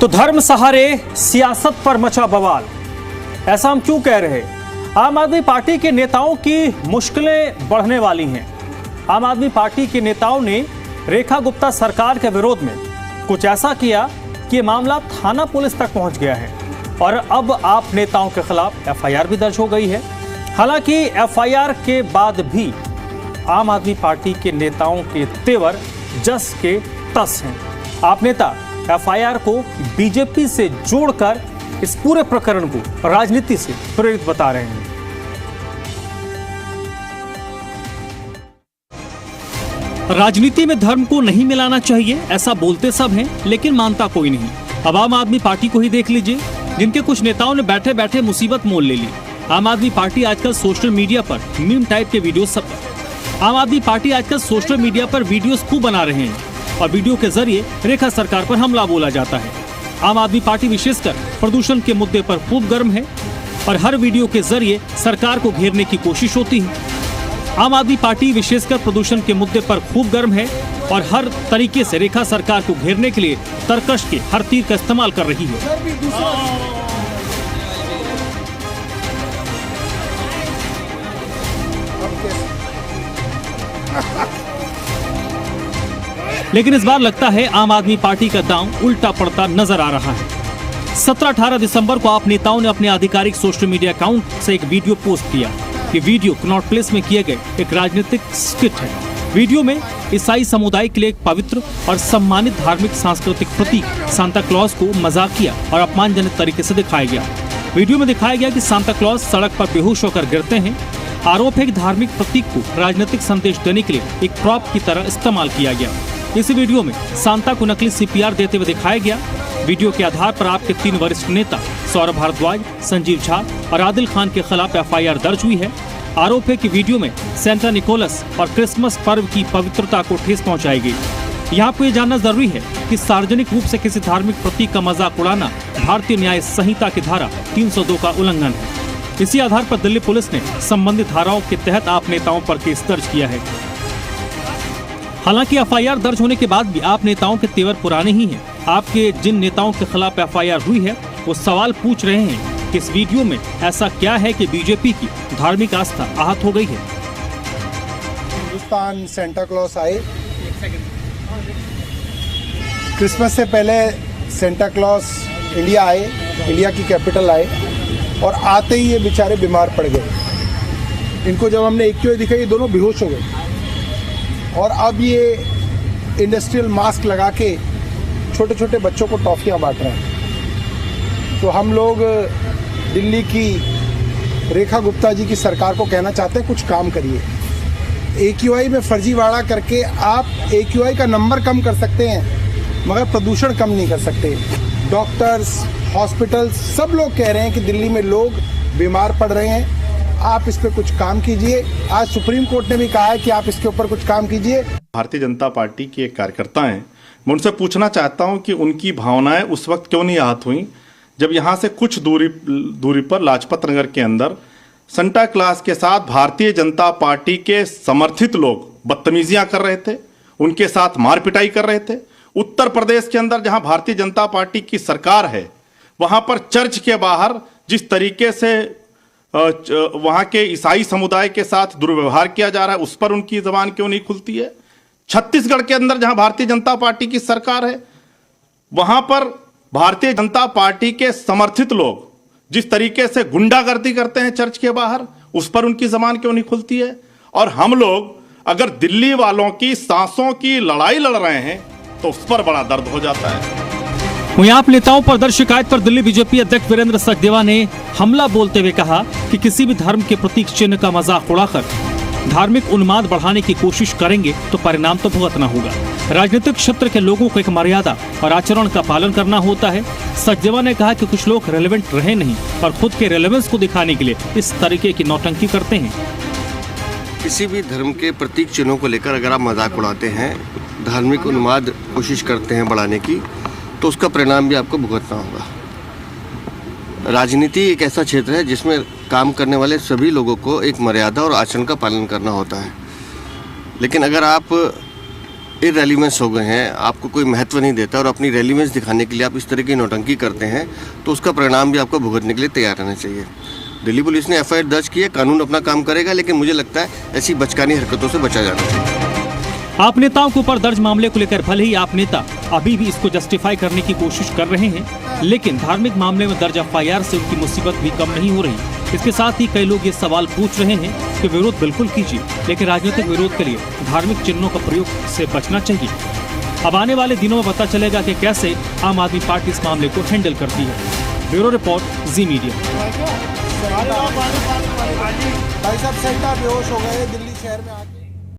तो धर्म सहारे सियासत पर मचा बवाल, ऐसा हम क्यों कह रहे? आम आदमी पार्टी के नेताओं की मुश्किलें बढ़ने वाली हैं। आम आदमी पार्टी के नेताओं ने रेखा गुप्ता सरकार के विरोध में कुछ ऐसा किया कि ये मामला थाना पुलिस तक पहुंच गया है और अब आप नेताओं के खिलाफ एफआईआर भी दर्ज हो गई है। हालांकि एफआईआर के बाद भी आम आदमी पार्टी के नेताओं के तेवर जस के तस हैं। आप नेता एफआईआर को बीजेपी से जोड़कर इस पूरे प्रकरण को राजनीति से प्रेरित बता रहे हैं। राजनीति में धर्म को नहीं मिलाना चाहिए, ऐसा बोलते सब हैं, लेकिन मानता कोई नहीं। अब आम आदमी पार्टी को ही देख लीजिए, जिनके कुछ नेताओं ने बैठे बैठे मुसीबत मोल ले ली। आम आदमी पार्टी आजकल सोशल मीडिया पर मीम टाइप के वीडियोस खूब बना रहे हैं और वीडियो के जरिए रेखा सरकार पर हमला बोला जाता है। आम आदमी पार्टी विशेषकर प्रदूषण के मुद्दे पर खूब गर्म है और हर वीडियो के जरिए सरकार को घेरने की कोशिश होती है। आम आदमी पार्टी विशेषकर प्रदूषण के मुद्दे पर खूब गर्म है और हर तरीके से रेखा सरकार को घेरने के लिए तरकश के हर तीर का इस्तेमाल कर रही है। लेकिन इस बार लगता है आम आदमी पार्टी का दांव उल्टा पड़ता नजर आ रहा है। 17-18 दिसंबर को आप नेताओं ने अपने आधिकारिक सोशल मीडिया अकाउंट से एक वीडियो पोस्ट किया। ये वीडियो कनॉट प्लेस में किए गए एक राजनीतिक स्किट है। वीडियो में ईसाई समुदाय के लिए एक पवित्र और सम्मानित धार्मिक सांस्कृतिक प्रतीक सांता क्लॉज को मजाकिया और अपमानजनक तरीके से दिखाया गया। वीडियो में दिखाया गया कि सांता क्लॉज सड़क पर बेहोश होकर गिरते हैं। आरोप है कि धार्मिक प्रतीक को राजनीतिक संदेश देने के लिए एक प्रॉप की तरह इस्तेमाल किया गया। इस वीडियो में सांता को नकली सीपीआर देते हुए दिखाया गया। वीडियो के आधार पर आपके 3 वरिष्ठ नेता सौरभ भारद्वाज, संजीव झा और आदिल खान के खिलाफ एफआईआर दर्ज हुई है। आरोप है कि वीडियो में सेंटा निकोलस और क्रिसमस पर्व की पवित्रता को ठेस पहुंचाई गई। यहाँ आपको ये जानना जरूरी है कि सार्वजनिक रूप से किसी धार्मिक प्रतीक का मजाक उड़ाना भारतीय न्याय संहिता की धारा 302 का उल्लंघन है। इसी आधार पर दिल्ली पुलिस ने संबंधित धाराओं के तहत आप नेताओं पर केस दर्ज किया है। हालांकि एफआईआर दर्ज होने के बाद भी आप नेताओं के तेवर पुराने ही हैं। आपके जिन नेताओं के खिलाफ एफआईआर हुई है वो सवाल पूछ रहे हैं कि इस वीडियो में ऐसा क्या है कि बीजेपी की धार्मिक आस्था आहत हो गई है। हिंदुस्तान सेंटा क्लॉज आए, क्रिसमस से पहले सेंटा क्लॉज इंडिया आए, इंडिया की कैपिटल आए और आते ही ये बेचारे बीमार पड़ गए। इनको जब हमने एक्यूआई दिखाई ये दोनों बेहोश हो गए और अब ये इंडस्ट्रियल मास्क लगा के छोटे छोटे बच्चों को टॉफियाँ बांट रहे हैं। तो हम लोग दिल्ली की रेखा गुप्ता जी की सरकार को कहना चाहते हैं कुछ काम करिए। एक्यूआई में फर्जीवाड़ा करके आप एक्यूआई का नंबर कम कर सकते हैं मगर प्रदूषण कम नहीं कर सकते। डॉक्टर्स, हॉस्पिटल्स सब लोग कह रहे हैं कि दिल्ली में लोग बीमार पड़ रहे हैं, आप इस पे कुछ काम कीजिए। आज सुप्रीम कोर्ट ने भी कहा है कि आप इसके ऊपर कुछ काम कीजिए। भारतीय जनता पार्टी के एक कार्यकर्ता हैं, मैं उनसे पूछना चाहता हूं कि उनकी भावनाएं उस वक्त क्यों नहीं आहत हुई जब यहां से कुछ दूरी पर लाजपत नगर के अंदर सेंटा क्लॉज के साथ भारतीय जनता पार्टी के समर्थित लोग बदतमीजियां कर रहे थे, उनके साथ मार पिटाई कर रहे थे। उत्तर प्रदेश के अंदर जहां भारतीय जनता पार्टी की सरकार है वहां पर चर्च के बाहर जिस तरीके से वहां के ईसाई समुदाय के साथ दुर्व्यवहार किया जा रहा है उस पर उनकी जबान क्यों नहीं खुलती है। छत्तीसगढ़ के अंदर जहां भारतीय जनता पार्टी की सरकार है वहां पर भारतीय जनता पार्टी के समर्थित लोग जिस तरीके से गुंडागर्दी करते हैं चर्च के बाहर उस पर उनकी जबान क्यों नहीं खुलती है। और हम लोग अगर दिल्ली वालों की सांसों की लड़ाई लड़ रहे हैं तो उस पर बड़ा दर्द हो जाता है। वहीं आप नेताओं पर दर्ज शिकायत पर दिल्ली बीजेपी अध्यक्ष वीरेंद्र सचदेवा ने हमला बोलते हुए कहा कि किसी भी धर्म के प्रतीक चिन्ह का मजाक उड़ाकर धार्मिक उन्माद बढ़ाने की कोशिश करेंगे तो परिणाम तो भुगतना होगा। राजनीतिक क्षेत्र के लोगों को एक मर्यादा और आचरण का पालन करना होता है। सचदेवा ने कहा कि कुछ लोग रेलेवेंट रहे नहीं और खुद के रेलेवेंस को दिखाने के लिए इस तरीके की नौटंकी करते हैं। किसी भी धर्म के प्रतीक चिन्हों को लेकर अगर आप मजाक उड़ाते हैं, धार्मिक उन्माद कोशिश करते हैं बढ़ाने की, तो उसका परिणाम भी आपको भुगतना होगा। राजनीति एक ऐसा क्षेत्र है जिसमें काम करने वाले सभी लोगों को एक मर्यादा और आचरण का पालन करना होता है। लेकिन अगर आप इररेलीवेंस हो गए हैं, आपको कोई महत्व नहीं देता और अपनी रेलीवेंस दिखाने के लिए आप इस तरह की नौटंकी करते हैं, तो उसका परिणाम भी आपको भुगतने के लिए तैयार रहना चाहिए। दिल्ली पुलिस ने एफआईआर दर्ज की है, कानून अपना काम करेगा, लेकिन मुझे लगता है ऐसी बचकानी हरकतों से बचा जाना चाहिए। आप नेताओं के ऊपर दर्ज मामले को लेकर भले ही आप नेता अभी भी इसको जस्टिफाई करने की कोशिश कर रहे हैं, लेकिन धार्मिक मामले में दर्ज एफआईआर से उनकी मुसीबत भी कम नहीं हो रही। इसके साथ ही कई लोग ये सवाल पूछ रहे हैं कि विरोध बिल्कुल कीजिए, लेकिन राजनीतिक विरोध के लिए धार्मिक चिन्हों का प्रयोग से बचना चाहिए। अब आने वाले दिनों में पता चलेगा कि कैसे आम आदमी पार्टी इस मामले को हैंडल करती है। ब्यूरो रिपोर्ट, जी मीडिया। भाई साहब सेंटा बेहोश हो गए दिल्ली शहर में आके।